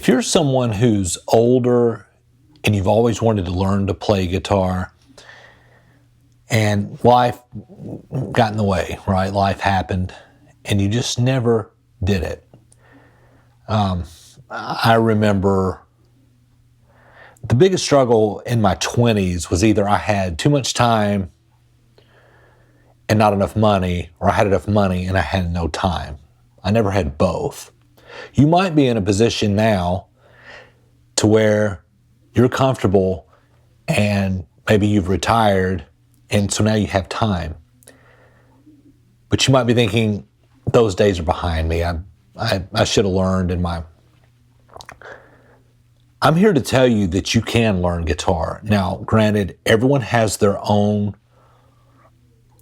If you're someone who's older and you've always wanted to learn to play guitar and life got in the way, right? Life happened and you just never did it. I remember the biggest struggle in my 20s was either I had too much time and not enough money, or I had enough money and I had no time. I never had both. You might be in a position now to where you're comfortable and maybe you've retired and so now you have time. But you might be thinking, those days are behind me. I should have learned in my... I'm here to tell you that you can learn guitar. Now, granted, everyone has their own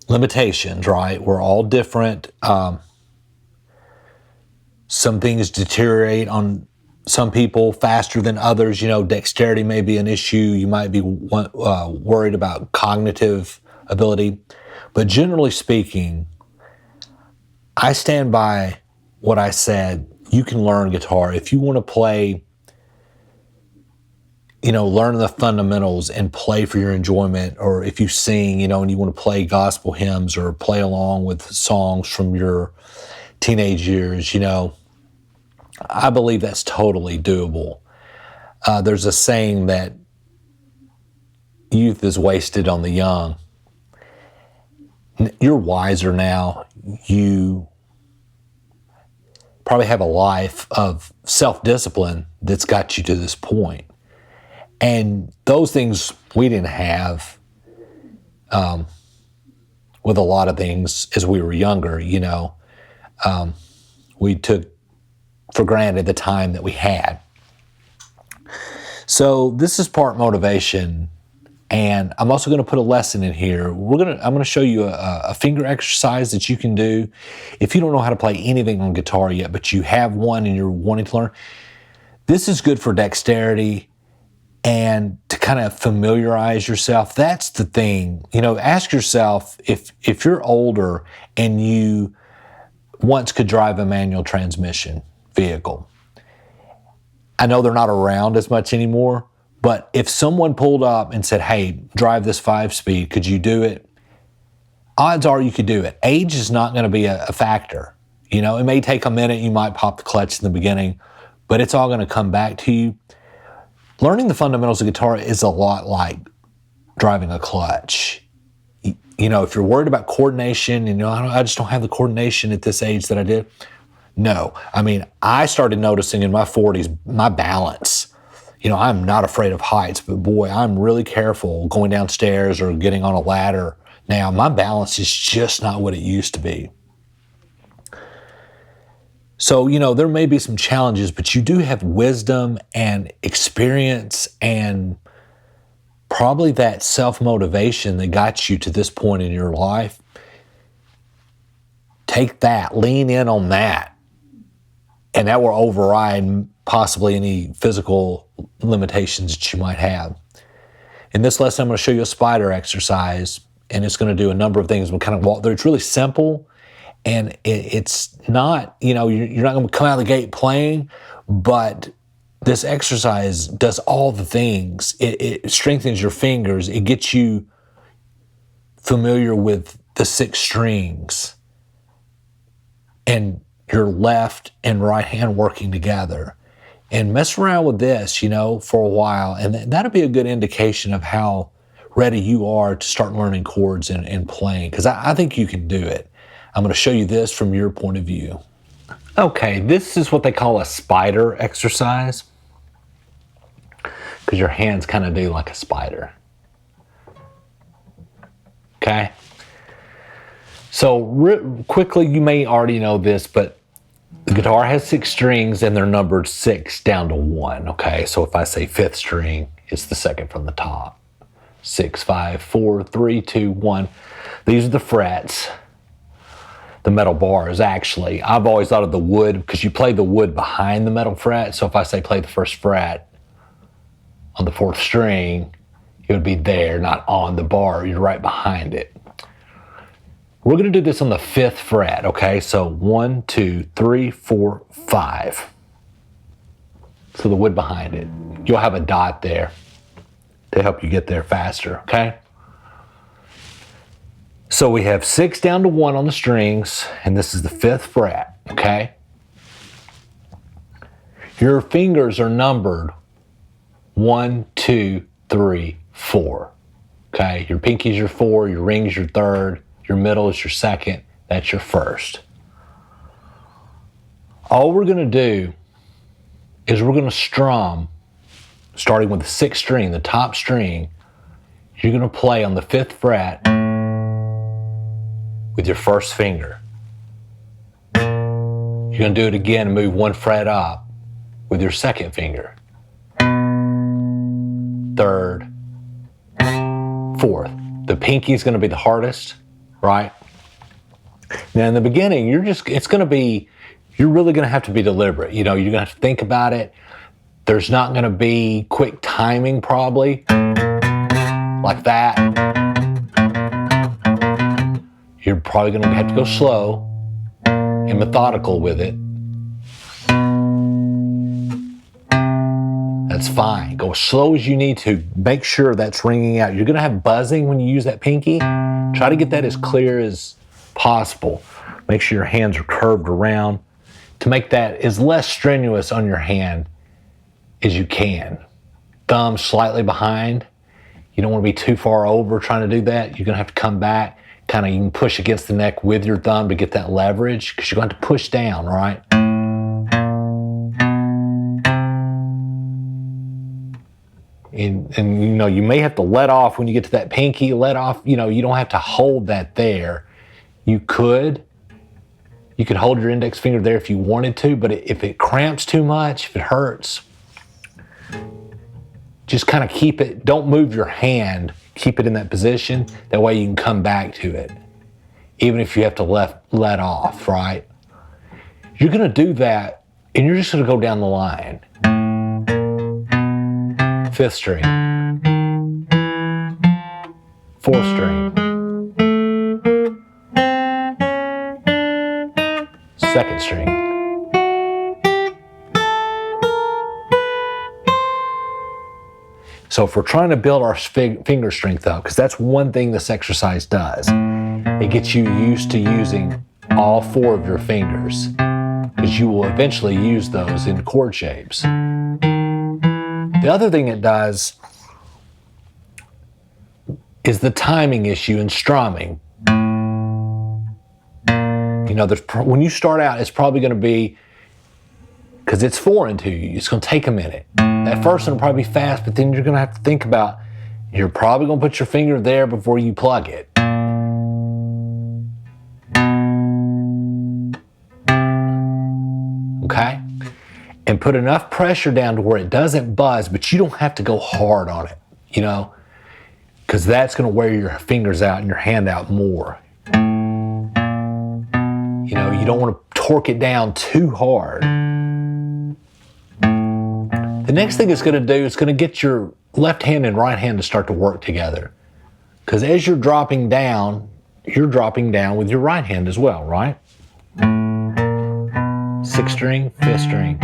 limitations, right? We're all different. Some things deteriorate on some people faster than others. You know, dexterity may be an issue. You might be worried about cognitive ability. But generally speaking, I stand by what I said. You can learn guitar. If you want to play, you know, learn the fundamentals and play for your enjoyment, or if you sing, you know, and you want to play gospel hymns or play along with songs from your teenage years, you know, I believe that's totally doable. There's a saying that youth is wasted on the young. You're wiser now. You probably have a life of self-discipline that's got you to this point. And those things we didn't have with a lot of things as we were younger, you know. We took for granted the time that we had. So this is part motivation, and I'm also going to put a lesson in here. I'm going to show you a finger exercise that you can do if you don't know how to play anything on guitar yet, but you have one and you're wanting to learn. This is good for dexterity and to kind of familiarize yourself. That's the thing. You know, ask yourself if you're older and you once could drive a manual transmission vehicle. I know they're not around as much anymore, but if someone pulled up and said, hey, drive this 5-speed, could you do it? Odds are you could do it. Age is not going to be a factor. You know, it may take a minute. You might pop the clutch in the beginning, but it's all going to come back to you. Learning the fundamentals of guitar is a lot like driving a clutch. You know, if you're worried about coordination and, you know, I just don't have the coordination at this age that I did. No, I mean, I started noticing in my 40s, my balance. You know, I'm not afraid of heights, but boy, I'm really careful going downstairs or getting on a ladder. Now, my balance is just not what it used to be. So, you know, there may be some challenges, but you do have wisdom and experience and probably that self-motivation that got you to this point in your life. Take that, lean in on that, and that will override possibly any physical limitations that you might have. In this lesson, I'm going to show you a spider exercise, and it's going to do a number of things. We'll kind of walk through. It's really simple. And it's not, you know, you're not going to come out of the gate playing, but this exercise does all the things. It strengthens your fingers. It gets you familiar with the 6 strings and your left and right hand working together. And mess around with this, you know, for a while. And that'll be a good indication of how ready you are to start learning chords and playing, because I think you can do it. I'm going to show you this from your point of view. Okay, this is what they call a spider exercise, because your hands kind of do like a spider. Okay? So quickly, you may already know this, but the guitar has 6 strings and they're numbered 6 down to 1. Okay, so if I say 5th string, it's the 2nd from the top. 6, 5, 4, 3, 2, 1. These are the frets. The metal bars, actually. I've always thought of the wood because you play the wood behind the metal fret. So if I say play the 1st fret on the 4th string, it would be there, not on the bar. You're right behind it. We're going to do this on the 5th fret, okay? So 1, 2, 3, 4, 5. So the wood behind it. You'll have a dot there to help you get there faster, okay? So we have 6 down to 1 on the strings, and this is the 5th fret, okay? Your fingers are numbered 1, 2, 3, 4. Okay, your pinky's your 4, your ring's your 3rd, your middle is your 2nd, that's your 1st. All we're gonna do is we're gonna strum, starting with the 6th string, the top string. You're gonna play on the 5th fret with your 1st finger. You're gonna do it again and move 1 fret up with your 2nd finger. 3rd, 4th. The pinky is going to be the hardest, right? Now in the beginning, you're really going to have to be deliberate. You know, you're going to have to think about it. There's not going to be quick timing probably, like that. You're probably going to have to go slow and methodical with it. That's fine. Go as slow as you need to. Make sure that's ringing out. You're going to have buzzing when you use that pinky. Try to get that as clear as possible. Make sure your hands are curved around to make that as less strenuous on your hand as you can. Thumb slightly behind. You don't want to be too far over trying to do that. You're going to have to come back. Kind of, you can push against the neck with your thumb to get that leverage because you're going to have to push down, right? And you know, you may have to let off when you get to that pinky, let off, you know, you don't have to hold that there. You could hold your index finger there if you wanted to, but if it cramps too much, if it hurts, just kind of keep it, don't move your hand, keep it in that position. That way you can come back to it, even if you have to let off, right? You're gonna do that and you're just gonna go down the line. 5th string, 4th string, 2nd string, so if we're trying to build our finger strength up, because that's one thing this exercise does, it gets you used to using all 4 of your fingers, because you will eventually use those in chord shapes. The other thing it does is the timing issue in strumming. You know, when you start out, it's probably going to be, because it's foreign to you, it's going to take a minute. That first one will probably be fast, but then you're going to have to think about, you're probably going to put your finger there before you plug it. Okay? And put enough pressure down to where it doesn't buzz, but you don't have to go hard on it, you know, because that's going to wear your fingers out and your hand out more. You know, you don't want to torque it down too hard. The next thing it's going to do is going to get your left hand and right hand to start to work together. Because as you're dropping down with your right hand as well, right? 6th string, 5th string.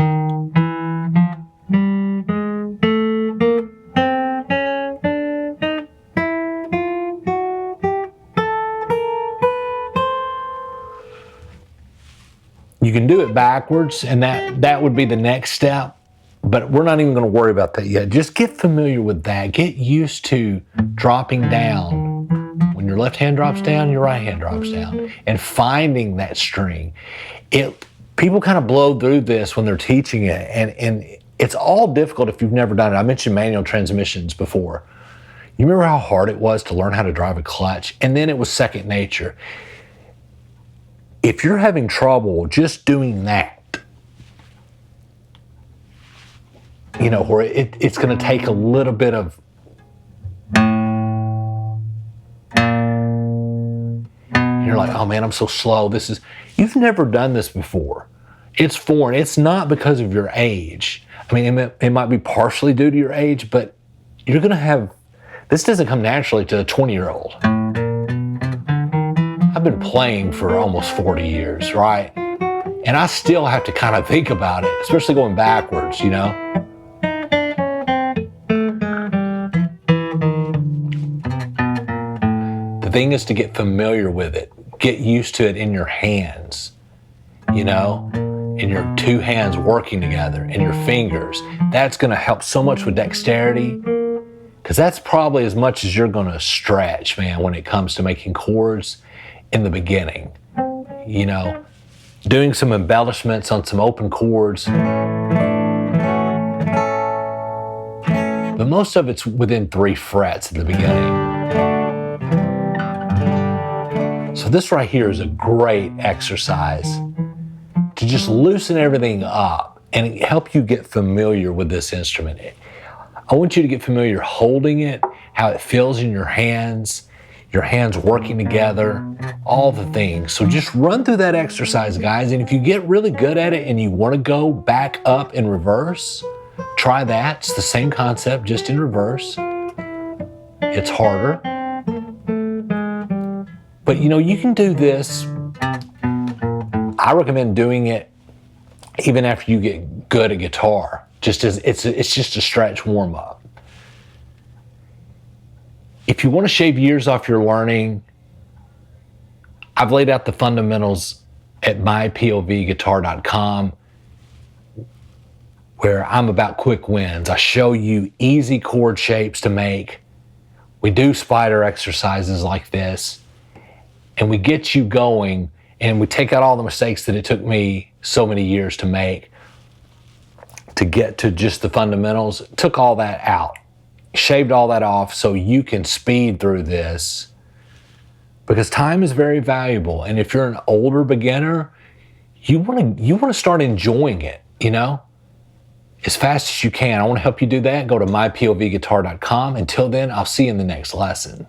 You can do it backwards, and that would be the next step, but we're not even going to worry about that yet. Just get familiar with that. Get used to dropping down. When your left hand drops down, your right hand drops down, and finding that string. People kind of blow through this when they're teaching it, and it's all difficult if you've never done it. I mentioned manual transmissions before. You remember how hard it was to learn how to drive a clutch, and then it was second nature. If you're having trouble just doing that, you know, where it's going to take a little bit of, you're like, oh man, I'm so slow. You've never done this before. It's foreign. It's not because of your age. I mean, it might be partially due to your age, but you're going to have, this doesn't come naturally to a 20-year-old. I've been playing for almost 40 years, right? And I still have to kind of think about it, especially going backwards, you know? The thing is to get familiar with it. Get used to it in your hands, you know? In your two hands working together, and your fingers. That's gonna help so much with dexterity, because that's probably as much as you're gonna stretch, man, when it comes to making chords in the beginning. You know, doing some embellishments on some open chords. But most of it's within 3 frets at the beginning. So this right here is a great exercise to just loosen everything up and help you get familiar with this instrument. I want you to get familiar holding it, how it feels in your hands working together, all the things. So just run through that exercise, guys. And if you get really good at it and you want to go back up in reverse, try that. It's the same concept, just in reverse. It's harder. But you know, you can do this. I recommend doing it even after you get good at guitar. Just as it's just a stretch warm up. If you want to shave years off your learning, I've laid out the fundamentals at MyPOVGuitar.com, where I'm about quick wins. I show you easy chord shapes to make. We do spider exercises like this, and we get you going, and we take out all the mistakes that it took me so many years to make to get to just the fundamentals. Took all that out. Shaved all that off so you can speed through this, because time is very valuable. And if you're an older beginner, you want to start enjoying it, you know, as fast as you can. I want to help you do that. Go to mypovguitar.com. Until then, I'll see you in the next lesson.